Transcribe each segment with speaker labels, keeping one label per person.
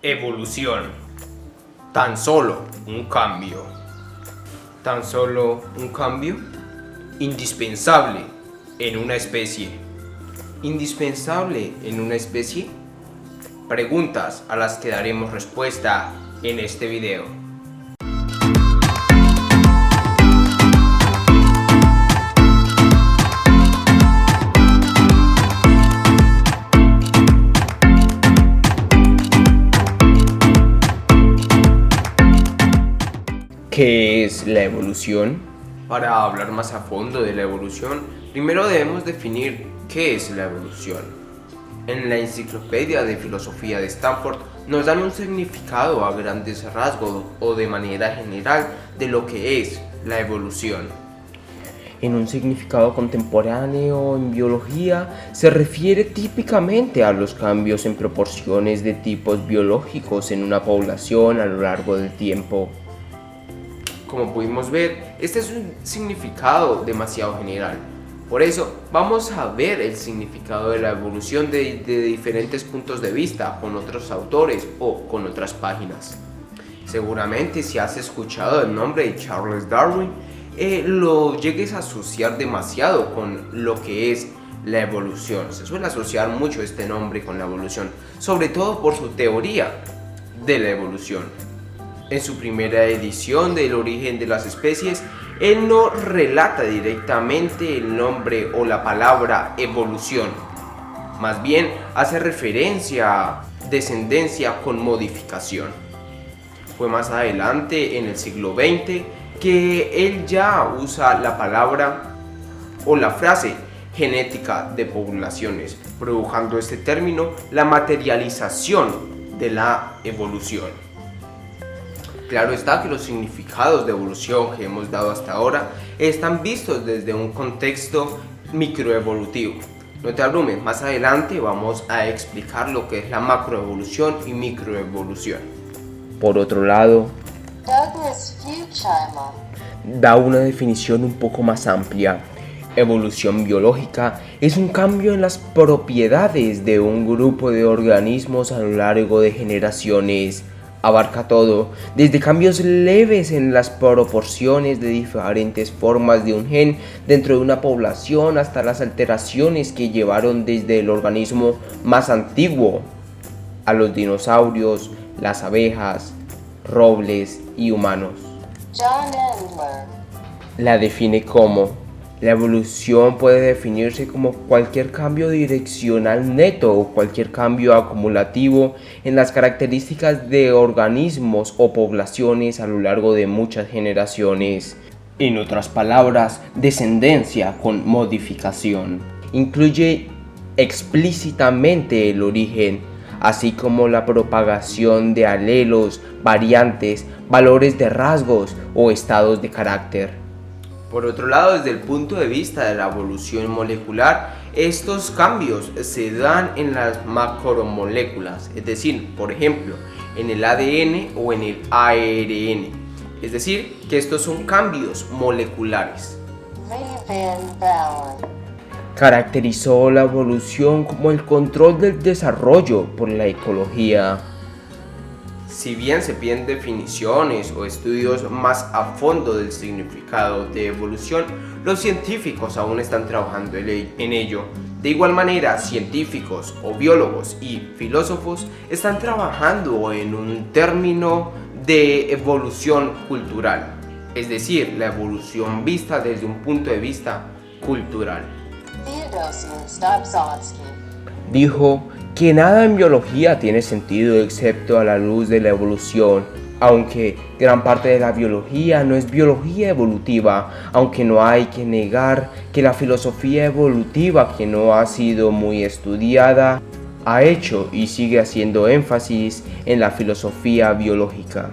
Speaker 1: Evolución. Tan solo un cambio. Tan solo un cambio indispensable en una especie. ¿Indispensable en una especie? Preguntas a las que daremos respuesta en este video. ¿Qué es la evolución? Para hablar más a fondo de la evolución, primero debemos definir qué es la evolución. En la Enciclopedia de Filosofía de Stanford nos dan un significado a grandes rasgos o de manera general de lo que es la evolución. En un significado contemporáneo en biología se refiere típicamente a los cambios en proporciones de tipos biológicos en una población a lo largo del tiempo. Como pudimos ver, este es un significado demasiado general. Por eso, vamos a ver el significado de la evolución de diferentes puntos de vista, con otros autores o con otras páginas. Seguramente si has escuchado el nombre de Charles Darwin, lo llegues a asociar demasiado con lo que es la evolución. Se suele asociar mucho este nombre con la evolución, sobre todo por su teoría de la evolución. En su primera edición del origen de las especies, él no relata directamente el nombre o la palabra evolución. Más bien hace referencia a descendencia con modificación. Fue más adelante, en el siglo XX, que él ya usa la palabra o la frase genética de poblaciones, produciendo este término la materialización de la evolución. Claro está que los significados de evolución que hemos dado hasta ahora están vistos desde un contexto microevolutivo. No te abrumes, más adelante vamos a explicar lo que es la macroevolución y microevolución. Por otro lado,
Speaker 2: Douglas Futuyma
Speaker 1: da una definición un poco más amplia. Evolución biológica es un cambio en las propiedades de un grupo de organismos a lo largo de generaciones. Abarca todo, desde cambios leves en las proporciones de diferentes formas de un gen dentro de una población hasta las alteraciones que llevaron desde el organismo más antiguo a los dinosaurios, las abejas, robles y humanos.
Speaker 2: John Endler
Speaker 1: La define como: la evolución puede definirse como cualquier cambio direccional neto o cualquier cambio acumulativo en las características de organismos o poblaciones a lo largo de muchas generaciones. En otras palabras, descendencia con modificación. Incluye explícitamente el origen, así como la propagación de alelos, variantes, valores de rasgos o estados de carácter. Por otro lado, desde el punto de vista de la evolución molecular, estos cambios se dan en las macromoléculas, es decir, por ejemplo, en el ADN o en el ARN. Es decir, que estos son cambios moleculares.
Speaker 2: Lee Van Balen
Speaker 1: Caracterizó la evolución como el control del desarrollo por la ecología. Si bien se piden definiciones o estudios más a fondo del significado de evolución, los científicos aún están trabajando en ello. De igual manera, científicos o biólogos y filósofos están trabajando en un término de evolución cultural, es decir, la evolución vista desde un punto de vista cultural.
Speaker 2: Theodosia Dobzhansky
Speaker 1: Dijo que nada en biología tiene sentido excepto a la luz de la evolución, aunque gran parte de la biología no es biología evolutiva, aunque no hay que negar que la filosofía evolutiva, que no ha sido muy estudiada, ha hecho y sigue haciendo énfasis en la filosofía biológica.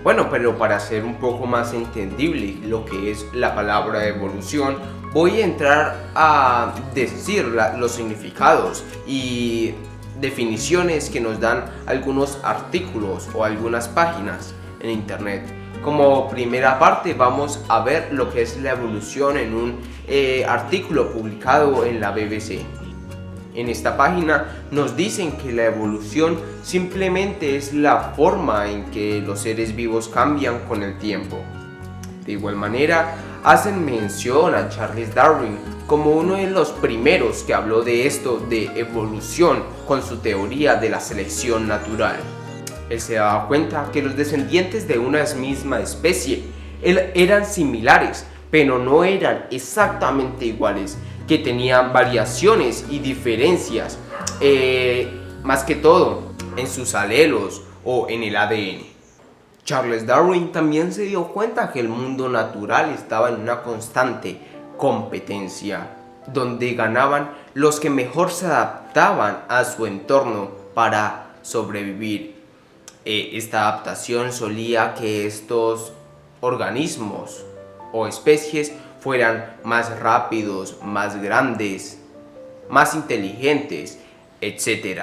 Speaker 1: Bueno, pero para hacer un poco más entendible lo que es la palabra evolución, voy a entrar a decir los significados y definiciones que nos dan algunos artículos o algunas páginas en internet. Como primera parte vamos a ver lo que es la evolución en un artículo publicado en la BBC. En esta página nos dicen que la evolución simplemente es la forma en que los seres vivos cambian con el tiempo. De igual manera, hacen mención a Charles Darwin como uno de los primeros que habló de esto de evolución con su teoría de la selección natural. Él se daba cuenta que los descendientes de una misma especie eran similares, pero no eran exactamente iguales, que tenían variaciones y diferencias, más que todo en sus alelos o en el ADN. Charles Darwin también se dio cuenta que el mundo natural estaba en una constante competencia, donde ganaban los que mejor se adaptaban a su entorno para sobrevivir. Esta adaptación solía que estos organismos o especies fueran más rápidos, más grandes, más inteligentes, etc.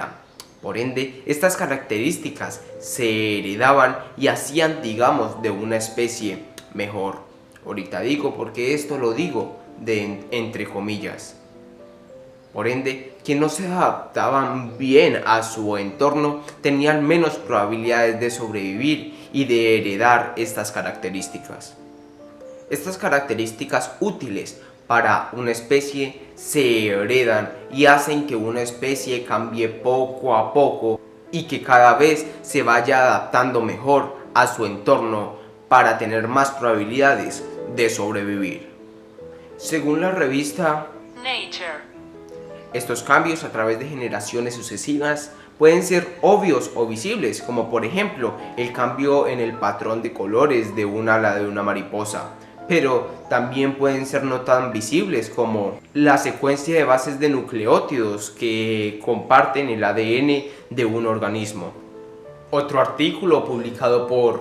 Speaker 1: Por ende, estas características se heredaban y hacían, digamos, de una especie mejor. Ahorita digo porque esto lo digo entre comillas. Por ende, quienes no se adaptaban bien a su entorno tenían menos probabilidades de sobrevivir y de heredar estas características. Estas características útiles para una especie se heredan y hacen que una especie cambie poco a poco y que cada vez se vaya adaptando mejor a su entorno para tener más probabilidades de sobrevivir. Según la revista
Speaker 3: Nature,
Speaker 1: estos cambios a través de generaciones sucesivas pueden ser obvios o visibles, como por ejemplo el cambio en el patrón de colores de un ala de una mariposa, pero también pueden ser no tan visibles como la secuencia de bases de nucleótidos que comparten el ADN de un organismo. Otro artículo publicado por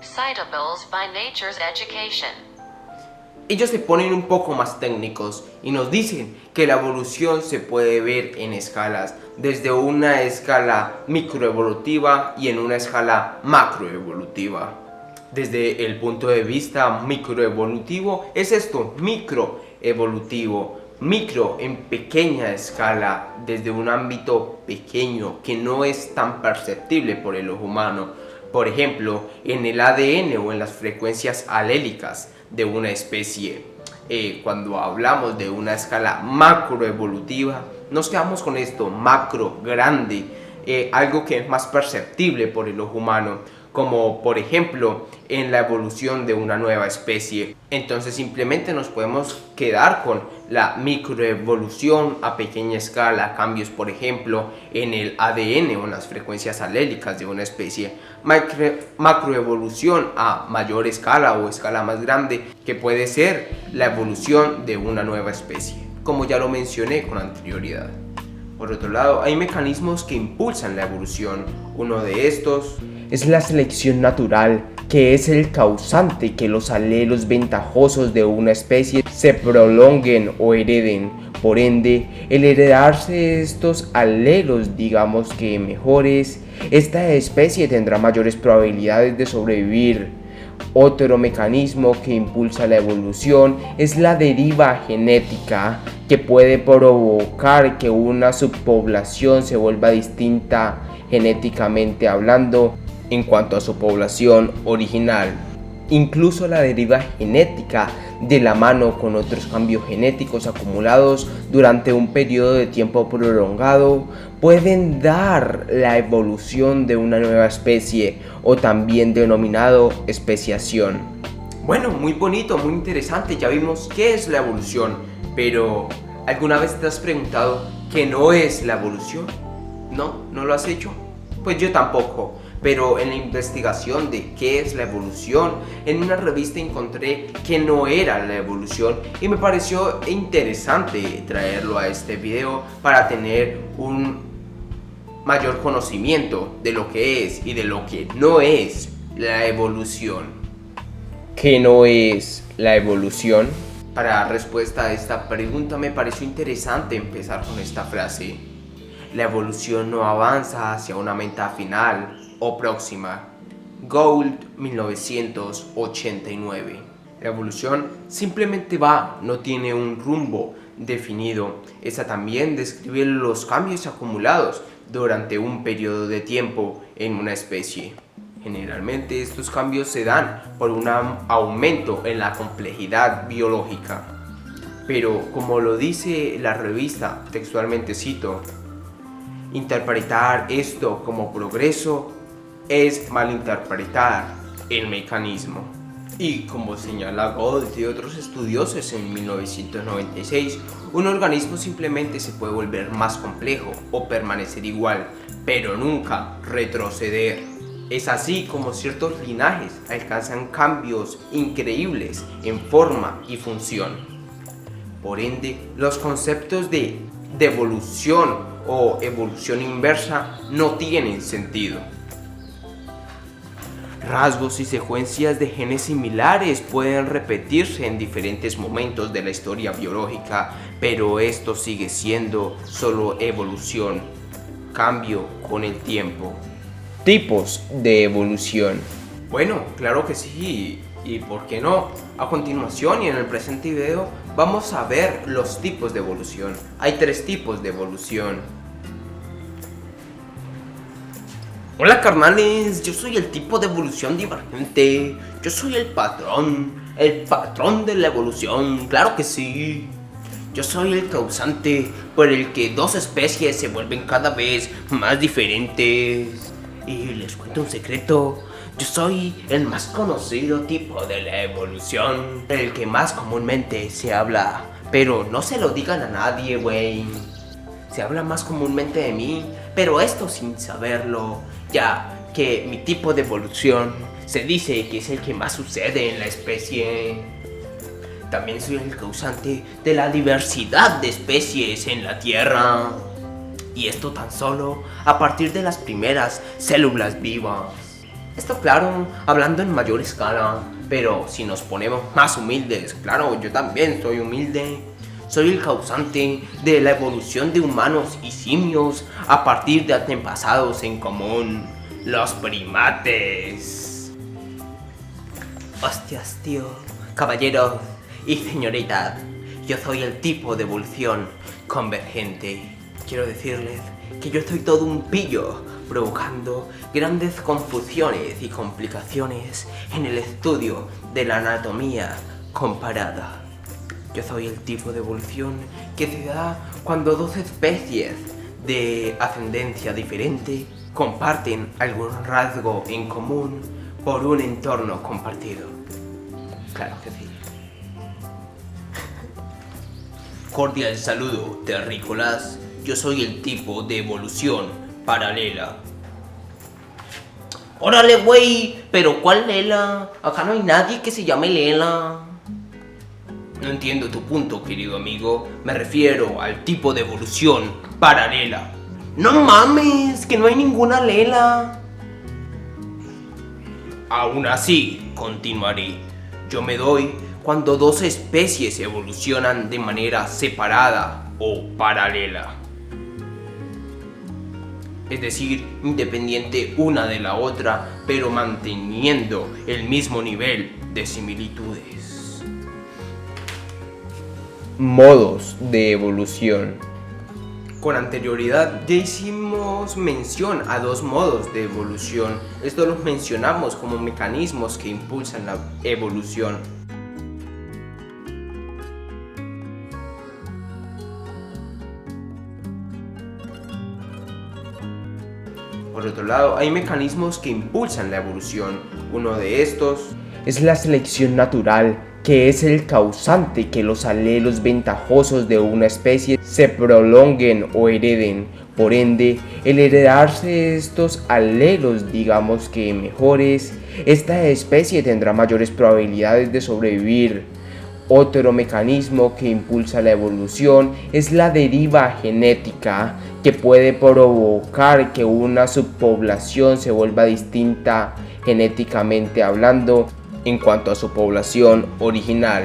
Speaker 3: Citables by Nature's Education.
Speaker 1: Ellos se ponen un poco más técnicos y nos dicen que la evolución se puede ver en escalas, desde una escala microevolutiva y en una escala macroevolutiva. Desde el punto de vista microevolutivo es esto, microevolutivo, micro en pequeña escala, desde un ámbito pequeño que no es tan perceptible por el ojo humano. Por ejemplo, en el ADN o en las frecuencias alélicas de una especie. Cuando hablamos de una escala macroevolutiva, nos quedamos con esto, macro, grande, algo que es más perceptible por el ojo humano, como por ejemplo en la evolución de una nueva especie. Entonces simplemente nos podemos quedar con la microevolución a pequeña escala, cambios por ejemplo en el ADN o en las frecuencias alélicas de una especie. Macroevolución a mayor escala o escala más grande, que puede ser la evolución de una nueva especie, como ya lo mencioné con anterioridad. Por otro lado, hay mecanismos que impulsan la evolución. Uno de estos es la selección natural, que es el causante que los alelos ventajosos de una especie se prolonguen o hereden. Por ende, el heredarse estos alelos, digamos que mejores, esta especie tendrá mayores probabilidades de sobrevivir. Otro mecanismo que impulsa la evolución es la deriva genética, que puede provocar que una subpoblación se vuelva distinta genéticamente hablando en cuanto a su población original. Incluso la deriva genética, de la mano con otros cambios genéticos acumulados durante un periodo de tiempo prolongado, pueden dar la evolución de una nueva especie, o también denominado especiación. Bueno, muy bonito, muy interesante, ya vimos qué es la evolución, pero ¿alguna vez te has preguntado qué no es la evolución? ¿No? ¿No lo has hecho? Pues yo tampoco. Pero en la investigación de qué es la evolución, en una revista encontré que no era la evolución y me pareció interesante traerlo a este video para tener un mayor conocimiento de lo que es y de lo que no es la evolución. ¿Qué no es la evolución? Para dar respuesta a esta pregunta me pareció interesante empezar con esta frase. La evolución no avanza hacia una meta final o próxima. Gould, 1989. La evolución simplemente va, no tiene un rumbo definido. Esta también describe los cambios acumulados durante un periodo de tiempo en una especie. Generalmente estos cambios se dan por un aumento en la complejidad biológica. Pero como lo dice la revista, textualmente cito, interpretar esto como progreso es malinterpretar el mecanismo. Y como señala Gold y otros estudiosos en 1996, un organismo simplemente se puede volver más complejo o permanecer igual, pero nunca retroceder. Es así como ciertos linajes alcanzan cambios increíbles en forma y función. Por ende, los conceptos de devolución o evolución inversa no tienen sentido. Rasgos y secuencias de genes similares pueden repetirse en diferentes momentos de la historia biológica, pero esto sigue siendo solo evolución, cambio con el tiempo. Tipos de evolución. Bueno, claro que sí, y por qué no. A continuación y en el presente video vamos a ver los tipos de evolución. Hay 3 tipos de evolución. Hola carnales, yo soy el tipo de evolución divergente. Yo soy el patrón de la evolución, claro que sí. Yo soy el causante por el que 2 especies se vuelven cada vez más diferentes. Y les cuento un secreto, yo soy el más conocido tipo de la evolución, el que más comúnmente se habla, pero no se lo digan a nadie, güey. Se habla más comúnmente de mí, pero esto sin saberlo, ya que mi tipo de evolución se dice que es el que más sucede en la especie. También soy el causante de la diversidad de especies en la Tierra. Y esto tan solo a partir de las primeras células vivas. Esto claro, hablando en mayor escala, pero si nos ponemos más humildes, claro, yo también soy humilde. Soy el causante de la evolución de humanos y simios a partir de antepasados en común, los primates. Hostias, tío, caballeros y señoritas, yo soy el tipo de evolución convergente. Quiero decirles que yo soy todo un pillo, provocando grandes confusiones y complicaciones en el estudio de la anatomía comparada. Yo soy el tipo de evolución que se da cuando 2 especies de ascendencia diferente comparten algún rasgo en común por un entorno compartido. Claro que sí. Cordial saludo, terrícolas. Yo soy el tipo de evolución paralela. ¡Órale, güey! ¿Pero cuál Lela? Acá no hay nadie que se llame Lela. No entiendo tu punto, querido amigo. Me refiero al tipo de evolución paralela. ¡No mames! ¡Que no hay ninguna Lela! Aún así, continuaré. Yo me doy cuando 2 especies evolucionan de manera separada o paralela. Es decir, independiente una de la otra, pero manteniendo el mismo nivel de similitudes. Modos de evolución. Con anterioridad ya hicimos mención a 2 modos de evolución. Estos los mencionamos como mecanismos que impulsan la evolución. Por otro lado, hay mecanismos que impulsan la evolución. Uno de estos es la selección natural, que es el causante que los alelos ventajosos de una especie se prolonguen o hereden. Por ende, el heredarse estos alelos, digamos que mejores, esta especie tendrá mayores probabilidades de sobrevivir. Otro mecanismo que impulsa la evolución es la deriva genética, que puede provocar que una subpoblación se vuelva distinta genéticamente hablando en cuanto a su población original.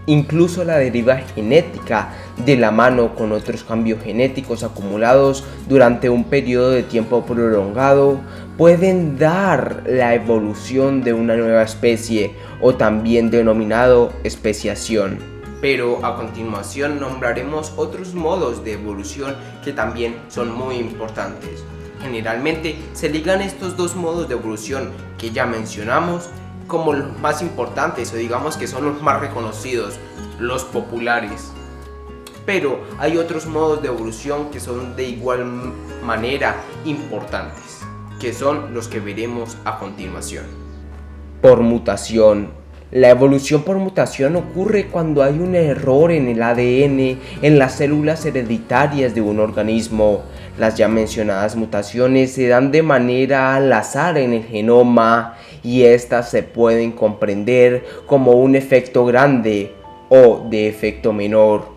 Speaker 1: Incluso la deriva genética, de la mano con otros cambios genéticos acumulados durante un periodo de tiempo prolongado, pueden dar la evolución de una nueva especie, o también denominado especiación. pero a continuación nombraremos otros modos de evolución que también son muy importantes. Generalmente se ligan estos dos modos de evolución que ya mencionamos como los más importantes, o digamos que son los más reconocidos, los populares. Pero hay otros modos de evolución que son de igual manera importantes, que son los que veremos a continuación. Por mutación. La evolución por mutación ocurre cuando hay un error en el ADN en las células hereditarias de un organismo. Las ya mencionadas mutaciones se dan de manera al azar en el genoma y estas se pueden comprender como un efecto grande o de efecto menor.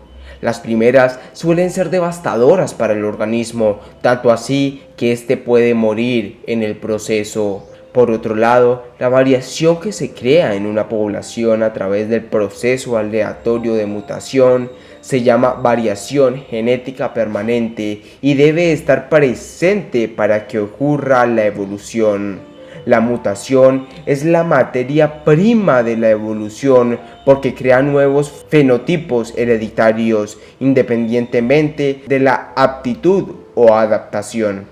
Speaker 1: Las primeras suelen ser devastadoras para el organismo, tanto así que éste puede morir en el proceso. Por otro lado, la variación que se crea en una población a través del proceso aleatorio de mutación se llama variación genética permanente y debe estar presente para que ocurra la evolución. La mutación es la materia prima de la evolución porque crea nuevos fenotipos hereditarios independientemente de la aptitud o adaptación.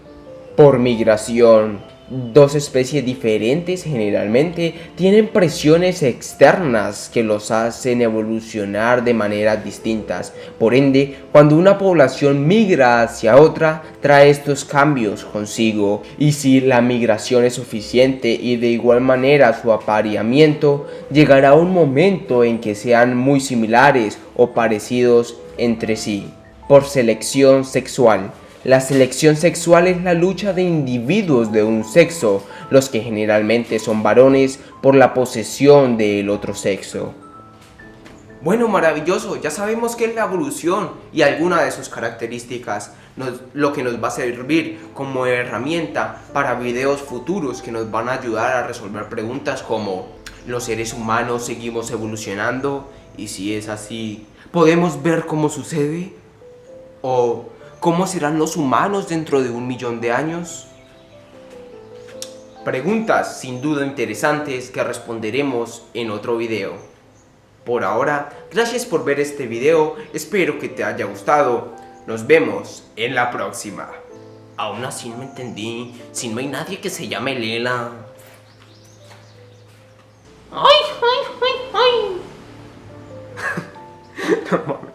Speaker 1: Por migración. Dos especies diferentes generalmente tienen presiones externas que los hacen evolucionar de maneras distintas. Por ende, cuando una población migra hacia otra, trae estos cambios consigo. Y si la migración es suficiente y de igual manera su apareamiento, llegará un momento en que sean muy similares o parecidos entre sí. Por selección sexual. La selección sexual es la lucha de individuos de un sexo, los que generalmente son varones, por la posesión del otro sexo. Bueno, maravilloso, ya sabemos qué es la evolución y alguna de sus características, lo que nos va a servir como herramienta para videos futuros que nos van a ayudar a resolver preguntas como ¿los seres humanos seguimos evolucionando? Y si es así, ¿podemos ver cómo sucede? ¿O cómo serán los humanos dentro de 1 millón de años? Preguntas sin duda interesantes que responderemos en otro video. Por ahora, gracias por ver este video, espero que te haya gustado. Nos vemos en la próxima. Aún así no entendí, si no hay nadie que se llame Lela. ¡Ay, ay, ay, ay! No mames.